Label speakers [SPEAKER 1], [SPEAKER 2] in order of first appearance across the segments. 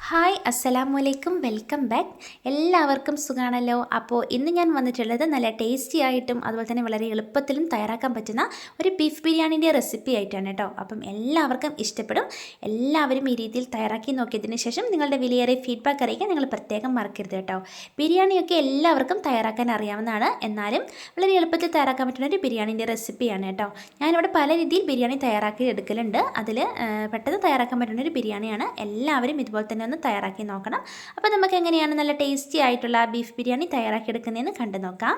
[SPEAKER 1] Hi അസ്സലാമലൈക്കും welcome back. എല്ലാവർക്കും സുഖമാണല്ലോ. അപ്പോൾ ഇന്ന് ഞാൻ വന്നിട്ടുള്ളത് നല്ല ടേസ്റ്റി ആയിട്ടും അതുപോലെ തന്നെ വളരെ എളുപ്പത്തിലും തയ്യാറാക്കാൻ പറ്റുന്ന ഒരു ബീഫ് ബിരിയാണിൻ്റെ റെസിപ്പി ആയിട്ടാണ് കേട്ടോ. അപ്പം എല്ലാവർക്കും ഇഷ്ടപ്പെടും. എല്ലാവരും ഈ രീതിയിൽ തയ്യാറാക്കി നോക്കിയതിന് ശേഷം നിങ്ങളുടെ വിലയേറിയ ഫീഡ്ബാക്ക് അറിയിക്കാൻ നിങ്ങൾ പ്രത്യേകം മറക്കരുത് കേട്ടോ. ബിരിയാണിയൊക്കെ എല്ലാവർക്കും തയ്യാറാക്കാൻ അറിയാവുന്നതാണ്, എന്നാലും വളരെ എളുപ്പത്തിൽ തയ്യാറാക്കാൻ പറ്റുന്ന ഒരു ബിരിയാണിൻ്റെ റെസിപ്പിയാണ് കേട്ടോ. ഞാനിവിടെ പല രീതിയിൽ ബിരിയാണി തയ്യാറാക്കി എടുക്കലുണ്ട്. അതിൽ പെട്ടെന്ന് തയ്യാറാക്കാൻ പറ്റുന്ന ഒരു ബിരിയാണിയാണ്. എല്ലാവരും ഇതുപോലെ തന്നെ ഒന്ന് തയ്യാറാക്കി നോക്കണം. അപ്പോൾ നമുക്ക് എങ്ങനെയാണ് നല്ല ടേസ്റ്റി ആയിട്ടുള്ള ബീഫ് ബിരിയാണി തയ്യാറാക്കിയെടുക്കുന്നതെന്ന് കണ്ടു നോക്കാം.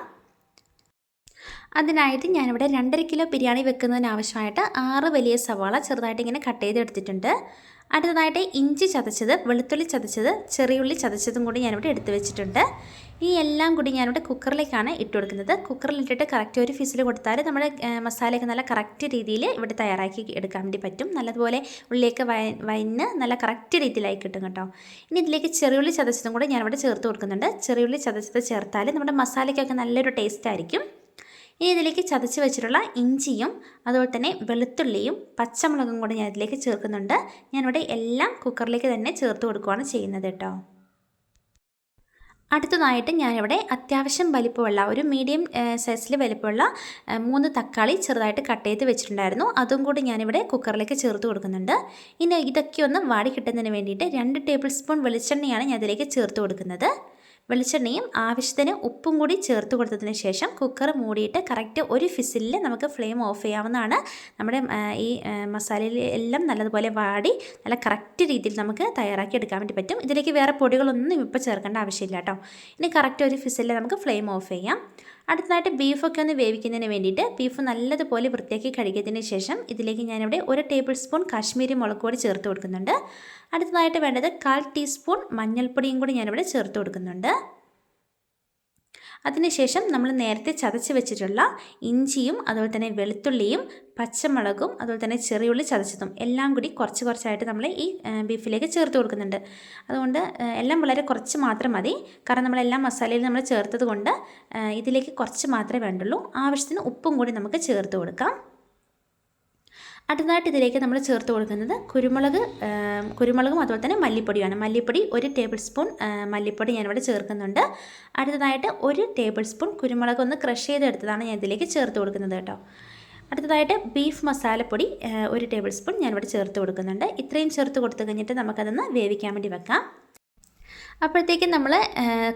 [SPEAKER 1] അതിനായിട്ട് ഞാനിവിടെ 2.5 കിലോ ബിരിയാണി വെക്കുന്നതിന് ആവശ്യമായിട്ട് 6 വലിയ സവാള ചെറുതായിട്ട് ഇങ്ങനെ കട്ട് ചെയ്തെടുത്തിട്ടുണ്ട്. അടുത്തതായിട്ട് ഇഞ്ചി ചതച്ചത്, വെളുത്തുള്ളി ചതച്ചത്, ചെറിയുള്ളി ചതച്ചതും കൂടി ഞാനിവിടെ എടുത്ത് വെച്ചിട്ടുണ്ട്. ഈ എല്ലാം കൂടി ഞാനിവിടെ കുക്കറിലേക്കാണ് ഇട്ട് കൊടുക്കുന്നത്. കുക്കറിലിട്ടിട്ട് കറക്റ്റ് ഒരു ഫിസിൽ കൊടുത്താൽ നമ്മുടെ മസാലയൊക്കെ നല്ല കറക്റ്റ് രീതിയിൽ ഇവിടെ തയ്യാറാക്കി എടുക്കാൻ വേണ്ടി പറ്റും. നല്ലതുപോലെ ഉള്ളിലേക്ക് വയന്ന് നല്ല കറക്റ്റ് രീതിയിലായി കിട്ടും കേട്ടോ. ഇനി ഇതിലേക്ക് ചെറിയുള്ളി ചതച്ചതും കൂടി ഞാനിവിടെ ചേർത്ത് കൊടുക്കുന്നുണ്ട്. ചെറിയുള്ളി ചതച്ചത് ചേർത്താൽ നമ്മുടെ മസാലയ്ക്കൊക്കെ നല്ലൊരു ടേസ്റ്റ് ആയിരിക്കും. ഇനി ഇതിലേക്ക് ചതച്ച് വെച്ചിട്ടുള്ള ഇഞ്ചിയും അതുപോലെ തന്നെ വെളുത്തുള്ളിയും പച്ചമുളകും കൂടി ഞാൻ ഇതിലേക്ക് ചേർക്കുന്നുണ്ട്. ഞാനിവിടെ എല്ലാം കുക്കറിലേക്ക് തന്നെ ചേർത്ത് കൊടുക്കുകയാണ് ചെയ്യുന്നത് കേട്ടോ. അടുത്തതായിട്ട് ഞാനിവിടെ അത്യാവശ്യം വലിപ്പമുള്ള ഒരു മീഡിയം സൈസിൽ വലിപ്പമുള്ള 3 തക്കാളി ചെറുതായിട്ട് കട്ട് ചെയ്ത് വെച്ചിട്ടുണ്ടായിരുന്നു. അതും കൂടി ഞാനിവിടെ കുക്കറിലേക്ക് ചേർത്ത് കൊടുക്കുന്നുണ്ട്. ഇനി ഇതൊക്കെ ഒന്ന് വാടി കിട്ടുന്നതിന് വേണ്ടിയിട്ട് 2 ടേബിൾ സ്പൂൺ വെളിച്ചെണ്ണയാണ് ഞാൻ ഇതിലേക്ക് ചേർത്ത് കൊടുക്കുന്നത്. വെളിച്ചെണ്ണയും ആവശ്യത്തിന് ഉപ്പും കൂടി ചേർത്ത് കൊടുത്തതിന് ശേഷം കുക്കർ മൂടിയിട്ട് കറക്റ്റ് ഒരു ഫിസിലിൽ നമുക്ക് ഫ്ലെയിം ഓഫ് ചെയ്യാവുന്നതാണ്. നമ്മുടെ ഈ മസാലയിൽ എല്ലാം നല്ലതുപോലെ വാടി നല്ല കറക്റ്റ് രീതിയിൽ നമുക്ക് തയ്യാറാക്കി എടുക്കാൻ വേണ്ടി പറ്റും. ഇതിലേക്ക് വേറെ പൊടികളൊന്നും ഇപ്പോൾ ചേർക്കേണ്ട ആവശ്യമില്ല കേട്ടോ. ഇനി കറക്റ്റ് ഒരു ഫിസിലിൽ നമുക്ക് ഫ്ലെയിം ഓഫ് ചെയ്യാം. അടുത്തതായിട്ട് ബീഫൊക്കെ ഒന്ന് വേവിക്കുന്നതിന് വേണ്ടിയിട്ട് ബീഫ് നല്ലതുപോലെ വൃത്തിയാക്കി കഴുകിയതിന് ശേഷം ഇതിലേക്ക് ഞാനിവിടെ 1 ടേബിൾ സ്പൂൺ കാശ്മീരി മുളക് പൊടി ചേർത്ത് കൊടുക്കുന്നുണ്ട്. അടുത്തതായിട്ട് വേണ്ടത് 1/4 ടീസ്പൂൺ മഞ്ഞൾപ്പൊടിയും കൂടി ഞാനിവിടെ ചേർത്ത് കൊടുക്കുന്നുണ്ട്. അതിനുശേഷം നമ്മൾ നേരത്തെ ചതച്ച് വെച്ചിട്ടുള്ള ഇഞ്ചിയും അതുപോലെ തന്നെ വെളുത്തുള്ളിയും പച്ചമുളകും അതുപോലെ തന്നെ ചെറിയുള്ളി ചതച്ചതും എല്ലാം കൂടി കുറച്ച് കുറച്ചായിട്ട് നമ്മൾ ഈ ബീഫിലേക്ക് ചേർത്ത് കൊടുക്കുന്നുണ്ട്. അതുകൊണ്ട് എല്ലാം വളരെ കുറച്ച് മാത്രം മതി. കാരണം നമ്മളെല്ലാം മസാലയിൽ നമ്മൾ ചേർത്തത് കൊണ്ട് ഇതിലേക്ക് കുറച്ച് മാത്രമേ വേണ്ടുള്ളൂ. ആവശ്യത്തിന് ഉപ്പും കൂടി നമുക്ക് ചേർത്ത് കൊടുക്കാം. അടുത്തതായിട്ട് ഇതിലേക്ക് നമ്മൾ ചേർത്ത് കൊടുക്കുന്നത് കുരുമുളകും അതുപോലെ തന്നെ മല്ലിപ്പൊടിയാണ്. മല്ലിപ്പൊടി 1 ടേബിൾ സ്പൂൺ മല്ലിപ്പൊടി ഞാനിവിടെ ചേർക്കുന്നുണ്ട്. അടുത്തതായിട്ട് 1 ടേബിൾ സ്പൂൺ കുരുമുളക് ഒന്ന് ക്രഷ് ചെയ്തെടുത്തതാണ് ഞാൻ ഇതിലേക്ക് ചേർത്ത് കൊടുക്കുന്നത് കേട്ടോ. അടുത്തതായിട്ട് ബീഫ് മസാലപ്പൊടി 1 ടേബിൾ സ്പൂൺ ഞാനിവിടെ ചേർത്ത് കൊടുക്കുന്നുണ്ട്. ഇത്രയും ചേർത്ത് കൊടുത്തു കഴിഞ്ഞിട്ട് നമുക്കതൊന്ന് വേവിക്കാൻ വേണ്ടി വെക്കാം. അപ്പോഴത്തേക്കും നമ്മൾ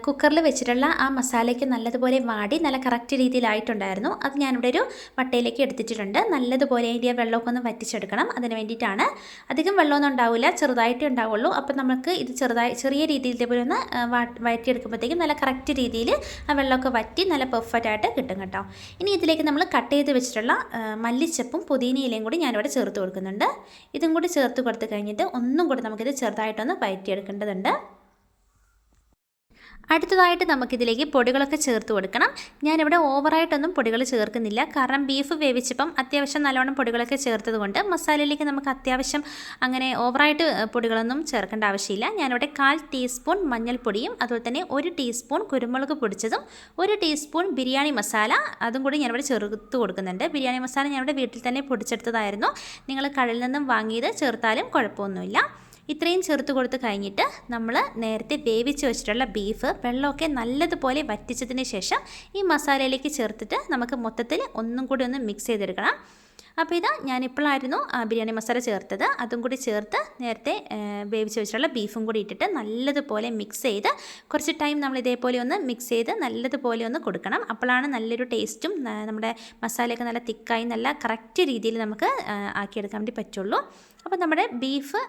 [SPEAKER 1] കുക്കറിൽ വെച്ചിട്ടുള്ള ആ മസാലയ്ക്ക് നല്ലതുപോലെ വാടി നല്ല കറക്റ്റ് രീതിയിലായിട്ടുണ്ടായിരുന്നു. അത് ഞാനിവിടെ ഒരു വട്ടയിലേക്ക് എടുത്തിട്ടുണ്ട്. നല്ലതുപോലെ അതിൻ്റെ വെള്ളമൊക്കെ ഒന്ന് വറ്റിച്ചെടുക്കണം. അതിന് വേണ്ടിയിട്ടാണ്. അധികം വെള്ളമൊന്നും ഉണ്ടാവില്ല, ചെറുതായിട്ടേ ഉണ്ടാവുള്ളൂ. അപ്പോൾ നമുക്ക് ഇത് ചെറിയ രീതിയിൽ ഇതേപോലെ ഒന്ന് വഴറ്റിയെടുക്കുമ്പോഴത്തേക്കും നല്ല കറക്റ്റ് രീതിയിൽ ആ വെള്ളമൊക്കെ വറ്റി നല്ല പെർഫെക്റ്റ് ആയിട്ട് കിട്ടും കേട്ടോ. ഇനി ഇതിലേക്ക് നമ്മൾ കട്ട് ചെയ്ത് വെച്ചിട്ടുള്ള മല്ലിച്ചപ്പും പുതിനയിലയും കൂടി ഞാനിവിടെ ചേർത്ത് കൊടുക്കുന്നുണ്ട്. ഇതും കൂടി ചേർത്ത് കൊടുത്ത് കഴിഞ്ഞിട്ട് ഒന്നും കൂടി നമുക്കിത് ചെറുതായിട്ടൊന്ന് വഴറ്റിയെടുക്കേണ്ടതുണ്ട്. അടുത്തതായിട്ട് നമുക്കിതിലേക്ക് പൊടികളൊക്കെ ചേർത്ത് കൊടുക്കണം. ഞാനിവിടെ ഓവറായിട്ടൊന്നും പൊടികൾ ചേർക്കുന്നില്ല. കാരണം ബീഫ് വേവിച്ചപ്പം അത്യാവശ്യം നല്ലോണം പൊടികളൊക്കെ ചേർത്തത് കൊണ്ട് മസാലയിലേക്ക് നമുക്ക് അത്യാവശ്യം അങ്ങനെ ഓവറായിട്ട് പൊടികളൊന്നും ചേർക്കേണ്ട ആവശ്യമില്ല. ഞാനിവിടെ 1/4 ടീസ്പൂൺ മഞ്ഞൾപ്പൊടിയും അതുപോലെ തന്നെ 1 ടീസ്പൂൺ കുരുമുളക് പൊടിച്ചതും 1 ടീസ്പൂൺ ബിരിയാണി മസാല അതും കൂടി ഞാനിവിടെ ചേർത്ത് കൊടുക്കുന്നുണ്ട്. ബിരിയാണി മസാല ഞാനിവിടെ വീട്ടിൽ തന്നെ പൊടിച്ചെടുത്തതായിരുന്നു. നിങ്ങൾ കടയിൽ നിന്നും വാങ്ങിയത് ചേർത്താലും കുഴപ്പമൊന്നുമില്ല. ഇത്രയും ചേർത്ത് കൊടുത്ത് കഴിഞ്ഞിട്ട് നമ്മൾ നേരത്തെ വേവിച്ച് വെച്ചിട്ടുള്ള ബീഫ് വെള്ളമൊക്കെ നല്ലതുപോലെ വറ്റിച്ചതിന് ശേഷം ഈ മസാലയിലേക്ക് ചേർത്തിട്ട് നമുക്ക് മൊത്തത്തിൽ ഒന്നും കൂടി ഒന്ന് മിക്സ് ചെയ്തെടുക്കണം. അപ്പോൾ ഇതാ ഞാനിപ്പോഴായിരുന്നു ബിരിയാണി മസാല ചേർത്തത്. അതും കൂടി ചേർത്ത് നേരത്തെ വേവിച്ച് വെച്ചിട്ടുള്ള ബീഫും കൂടി ഇട്ടിട്ട് നല്ലതുപോലെ മിക്സ് ചെയ്ത് കുറച്ച് ടൈം നമ്മൾ ഇതേപോലെ ഒന്ന് മിക്സ് ചെയ്ത് നല്ലതുപോലെ ഒന്ന് കൊടുക്കണം. അപ്പോഴാണ് നല്ലൊരു ടേസ്റ്റും നമ്മുടെ മസാലയൊക്കെ നല്ല തിക്കായി നല്ല കറക്റ്റ് രീതിയിൽ നമുക്ക് ആക്കിയെടുക്കാൻ വേണ്ടി പറ്റുള്ളൂ. അപ്പോൾ നമ്മുടെ ബീഫ്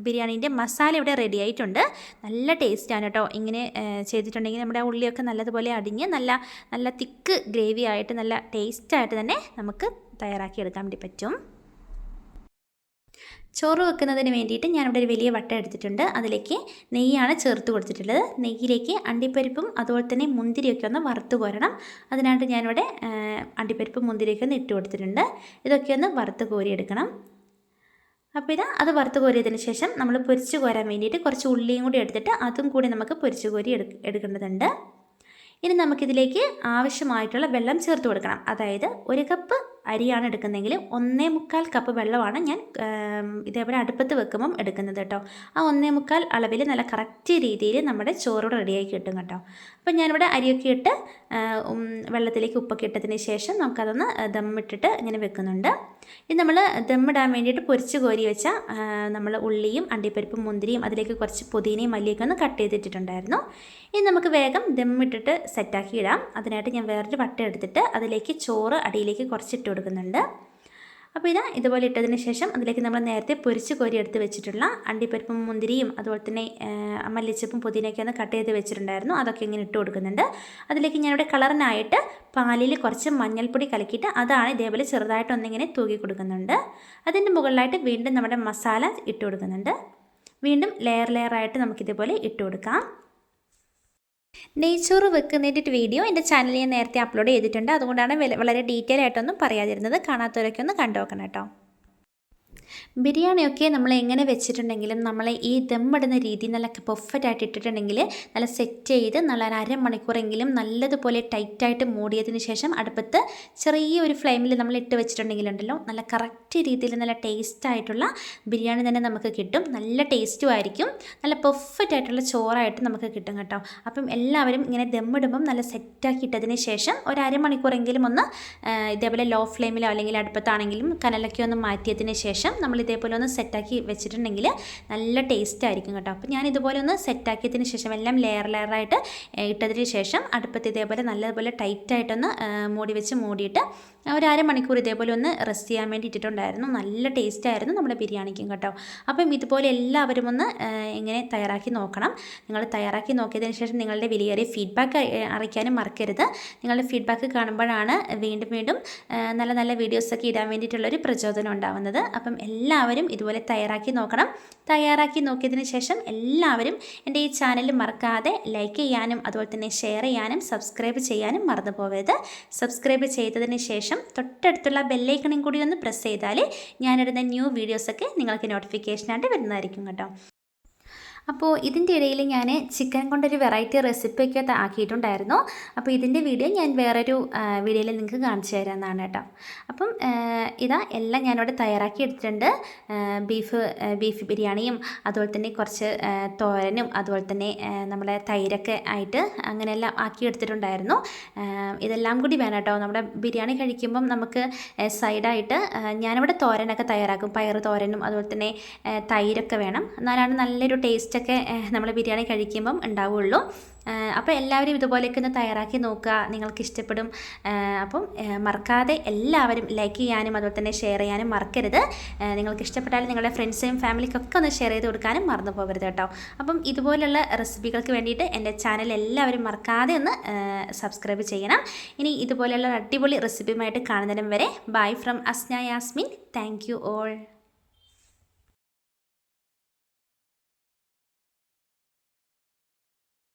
[SPEAKER 1] ബിരിയാണീൻ്റെ മസാല ഇവിടെ റെഡി ആയിട്ടുണ്ട്. നല്ല ടേസ്റ്റാണ് കേട്ടോ. ഇങ്ങനെ ചെയ്തിട്ടുണ്ടെങ്കിൽ നമ്മുടെ ഉള്ളിയൊക്കെ നല്ലതുപോലെ അടിഞ്ഞ് നല്ല തിക്ക് ഗ്രേവി ആയിട്ട് നല്ല ടേസ്റ്റായിട്ട് തന്നെ നമുക്ക് തയ്യാറാക്കിയെടുക്കാൻ വേണ്ടി പറ്റും. ചോറ് വെക്കുന്നതിന് വേണ്ടിയിട്ട് ഞാനിവിടെ ഒരു വലിയ വട്ട എടുത്തിട്ടുണ്ട്. അതിലേക്ക് നെയ്യാണ് ചേർത്ത് കൊടുത്തിട്ടുള്ളത്. നെയ്യിലേക്ക് അണ്ടിപ്പരിപ്പും അതുപോലെ തന്നെ മുന്തിരിയൊക്കെ ഒന്ന് വറുത്ത് കോരണം. അതിനായിട്ട് ഞാനിവിടെ അണ്ടിപ്പരിപ്പും മുന്തിരിയൊക്കെ ഒന്ന് ഇട്ട് കൊടുത്തിട്ടുണ്ട്. ഇതൊക്കെ ഒന്ന് വറുത്ത് കോരിയെടുക്കണം. അപ്പോൾ അത് വറുത്ത് കോരിയതിന് ശേഷം നമ്മൾ പൊരിച്ച് കോരാൻ വേണ്ടിയിട്ട് കുറച്ച് ഉള്ളിയും കൂടി എടുത്തിട്ട് അതും കൂടി നമുക്ക് പൊരിച്ച് കോരി എടുക്കേണ്ടതുണ്ട്. ഇനി നമുക്കിതിലേക്ക് ആവശ്യമായിട്ടുള്ള വെള്ളം ചേർത്ത് കൊടുക്കണം. അതായത് 1 കപ്പ് അരിയാണ് എടുക്കുന്നതെങ്കിൽ 1.25 കപ്പ് വെള്ളമാണ് ഞാൻ ഇതേപോലെ അടുപ്പത്ത് വെക്കുമ്പം എടുക്കുന്നത് കേട്ടോ. ആ 1.25 അളവിൽ നല്ല കറക്റ്റ് രീതിയിൽ നമ്മുടെ ചോറോട് റെഡിയാക്കി കിട്ടും കേട്ടോ. അപ്പം ഞാനിവിടെ അരിയൊക്കെ ഇട്ട് വെള്ളത്തിലേക്ക് ഉപ്പൊക്കെ ഇട്ടതിന് ശേഷം നമുക്കതൊന്ന് ദമ്മിട്ടിട്ട് ഇങ്ങനെ വെക്കുന്നുണ്ട്. ഇത് നമ്മൾ ദമ്മിടാൻ വേണ്ടിയിട്ട് പൊരിച്ച് കോരി വെച്ച നമ്മൾ ഉള്ളിയും അണ്ടിപ്പരിപ്പും മുന്തിരിയും അതിലേക്ക് കുറച്ച് പുതിനയും മല്ലിയൊക്കെ ഒന്ന് കട്ട് ചെയ്തിട്ടുണ്ടായിരുന്നു. ഇനി നമുക്ക് വേഗം ദമ്മിട്ടിട്ട് സെറ്റാക്കി ഇടാം. അതിനായിട്ട് ഞാൻ വേറൊരു വട്ട എടുത്തിട്ട് അതിലേക്ക് ചോറ് അടിയിലേക്ക് കുറച്ചിട്ട് കൊടുക്കുന്നുണ്ട്. അപ്പോൾ ഇതുപോലെ ഇട്ടതിന് ശേഷം അതിലേക്ക് നമ്മൾ നേരത്തെ പൊരിച്ച് കോരി എടുത്ത് വെച്ചിട്ടുള്ള അണ്ടിപ്പരിപ്പും മുന്തിരിയും അതുപോലെ തന്നെ മല്ലിച്ചപ്പും പുതിനയൊക്കെ ഒന്ന് കട്ട് ചെയ്ത് വെച്ചിട്ടുണ്ടായിരുന്നു. അതൊക്കെ ഇങ്ങനെ ഇട്ട് കൊടുക്കുന്നുണ്ട്. അതിലേക്ക് ഞാനിവിടെ കളറിനായിട്ട് പാലിൽ കുറച്ച് മഞ്ഞൾപ്പൊടി കലക്കിയിട്ട് അതാണ് ഇതേപോലെ ചെറുതായിട്ടൊന്നിങ്ങനെ തൂക്കി കൊടുക്കുന്നുണ്ട്. അതിൻ്റെ മുകളിലായിട്ട് വീണ്ടും നമ്മുടെ മസാല ഇട്ട് കൊടുക്കുന്നുണ്ട്. വീണ്ടും ലെയറായിട്ട് നമുക്കിതേപോലെ ഇട്ട് കൊടുക്കാം. നെയ്ച്ചോറ് വെക്കുന്നതിൻ്റെ വീഡിയോ എൻ്റെ ചാനലിൽ ഞാൻ നേരത്തെ അപ്ലോഡ് ചെയ്തിട്ടുണ്ട്. അതുകൊണ്ടാണ് വളരെ ഡീറ്റെയിൽ ആയിട്ടൊന്നും പറയാതിരുന്നത്. കാണാത്തവരൊക്കെ ഒന്ന് കണ്ടു നോക്കണം കേട്ടോ. ബിരിയാണിയൊക്കെ നമ്മൾ എങ്ങനെ വെച്ചിട്ടുണ്ടെങ്കിലും നമ്മൾ ഈ ദമ്മിടുന്ന രീതി നല്ല പെർഫെക്റ്റ് ഇട്ടിട്ടുണ്ടെങ്കിൽ നല്ല സെറ്റ് ചെയ്ത് നല്ല അരമണിക്കൂറെങ്കിലും നല്ലതുപോലെ ടൈറ്റായിട്ട് മൂടിയതിന് ശേഷം അടുപ്പത്ത് ചെറിയൊരു ഫ്ലെയിമിൽ നമ്മൾ ഇട്ട് വെച്ചിട്ടുണ്ടെങ്കിലുണ്ടല്ലോ നല്ല കറക്റ്റ് രീതിയിൽ നല്ല ടേസ്റ്റ് ആയിട്ടുള്ള ബിരിയാണി തന്നെ നമുക്ക് കിട്ടും. നല്ല ടേസ്റ്റും ആയിരിക്കും. നല്ല പെർഫെക്റ്റ് ആയിട്ടുള്ള ചോറായിട്ട് നമുക്ക് കിട്ടും കേട്ടോ. അപ്പം എല്ലാവരും ഇങ്ങനെ ദമ്മിടുമ്പം നല്ല സെറ്റാക്കി ഇട്ടതിന് ശേഷം ഒരു അരമണിക്കൂറെങ്കിലും ഒന്ന് ഇതേപോലെ ലോ ഫ്ലെയിമിലോ അല്ലെങ്കിൽ അടുപ്പത്താണെങ്കിലും കനലൊക്കെ ഒന്ന് മാറ്റിയതിന് ശേഷം നമ്മൾ ഇതേപോലെ ഒന്ന് സെറ്റാക്കി വെച്ചിട്ടുണ്ടെങ്കിൽ നല്ല ടേസ്റ്റ് ആയിരിക്കും കേട്ടോ. അപ്പോൾ ഞാൻ ഇതുപോലെ ഒന്ന് സെറ്റാക്കിയതിന് ശേഷം എല്ലാം ലെയറായിട്ട് ഇട്ടതിന് ശേഷം അടുപ്പത്ത് ഇതേപോലെ നല്ലതുപോലെ ടൈറ്റായിട്ടൊന്ന് മൂടിയിട്ട് ഒരു അരമണിക്കൂർ ഇതേപോലെ ഒന്ന് റെസ്റ്റ് ചെയ്യാൻ വേണ്ടി ഇട്ടിട്ടുണ്ടായിരുന്നു. നല്ല ടേസ്റ്റ് ആയിരുന്നു നമ്മുടെ ബിരിയാണിക്കും കേട്ടോ. അപ്പം ഇതുപോലെ എല്ലാവരും ഒന്ന് ഇങ്ങനെ തയ്യാറാക്കി നോക്കണം. നിങ്ങൾ തയ്യാറാക്കി നോക്കിയതിന് ശേഷം നിങ്ങളുടെ വിലയേറിയ ഫീഡ്ബാക്ക് അറിയിക്കാനും മറക്കരുത്. നിങ്ങളുടെ ഫീഡ്ബാക്ക് കാണുമ്പോഴാണ് വീണ്ടും നല്ല നല്ല വീഡിയോസൊക്കെ ഇടാൻ വേണ്ടിയിട്ടുള്ളൊരു പ്രചോദനം ഉണ്ടാവുന്നത്. അപ്പം എല്ലാവരും ഇതുപോലെ തയ്യാറാക്കി നോക്കണം. തയ്യാറാക്കി നോക്കിയതിന് ശേഷം എല്ലാവരും എൻ്റെ ഈ ചാനൽ മറക്കാതെ ലൈക്ക് ചെയ്യാനും അതുപോലെ തന്നെ ഷെയർ ചെയ്യാനും സബ്സ്ക്രൈബ് ചെയ്യാനും മറന്നു പോകരുത്. സബ്സ്ക്രൈബ് ചെയ്തതിന് ശേഷം തൊട്ടടുത്തുള്ള ബെല്ലൈക്കണും കൂടി ഒന്ന് പ്രസ് ചെയ്താൽ ഞാനിടുന്ന ന്യൂ വീഡിയോസൊക്കെ നിങ്ങൾക്ക് നോട്ടിഫിക്കേഷനായിട്ട് വരുന്നതായിരിക്കും കേട്ടോ. അപ്പോൾ ഇതിൻ്റെ ഇടയിൽ ഞാൻ ചിക്കൻ കൊണ്ടൊരു വെറൈറ്റി റെസിപ്പിയൊക്കെ ആക്കിയിട്ടുണ്ടായിരുന്നു. അപ്പോൾ ഇതിൻ്റെ വീഡിയോ ഞാൻ വേറൊരു വീഡിയോയിൽ നിങ്ങൾക്ക് കാണിച്ചു തരാമെന്നാണ് കേട്ടോ. അപ്പം എല്ലാം ഞാനിവിടെ തയ്യാറാക്കി എടുത്തിട്ടുണ്ട്. ബീഫ് ബിരിയാണിയും അതുപോലെ തന്നെ കുറച്ച് തോരനും അതുപോലെ തന്നെ നമ്മുടെ തൈരൊക്കെ ആയിട്ട് അങ്ങനെയെല്ലാം ആക്കി എടുത്തിട്ടുണ്ടായിരുന്നു. ഇതെല്ലാം കൂടി വേണം കേട്ടോ. നമ്മുടെ ബിരിയാണി കഴിക്കുമ്പം നമുക്ക് സൈഡായിട്ട് ഞാനിവിടെ തോരനൊക്കെ തയ്യാറാക്കും. പയർ തോരനും അതുപോലെ തന്നെ തൈരൊക്കെ വേണം. എന്നാലാണ് നല്ലൊരു ടേസ്റ്റൊക്കെ നമ്മൾ ബിരിയാണി കഴിക്കുമ്പം ഉണ്ടാവുള്ളൂ. അപ്പോൾ എല്ലാവരും ഇതുപോലെയൊക്കെ ഒന്ന് തയ്യാറാക്കി നോക്കുക. നിങ്ങൾക്ക് ഇഷ്ടപ്പെടും. അപ്പം മറക്കാതെ എല്ലാവരും ലൈക്ക് ചെയ്യാനും അതുപോലെ തന്നെ ഷെയർ ചെയ്യാനും മറക്കരുത്. നിങ്ങൾക്ക് ഇഷ്ടപ്പെട്ടാലും നിങ്ങളുടെ ഫ്രണ്ട്സിനും ഫാമിലിക്കൊക്കെ ഒന്ന് ഷെയർ ചെയ്ത് കൊടുക്കാനും മറന്നു പോകരുത് കേട്ടോ. അപ്പം ഇതുപോലുള്ള റെസിപ്പികൾക്ക് വേണ്ടിയിട്ട് എൻ്റെ ചാനൽ എല്ലാവരും മറക്കാതെ ഒന്ന് സബ്സ്ക്രൈബ് ചെയ്യണം. ഇനി ഇതുപോലെയുള്ള അടിപൊളി റെസിപ്പിയുമായിട്ട് കാണുന്നതിനും വരെ bye from Asna Yasmin. Thank you all.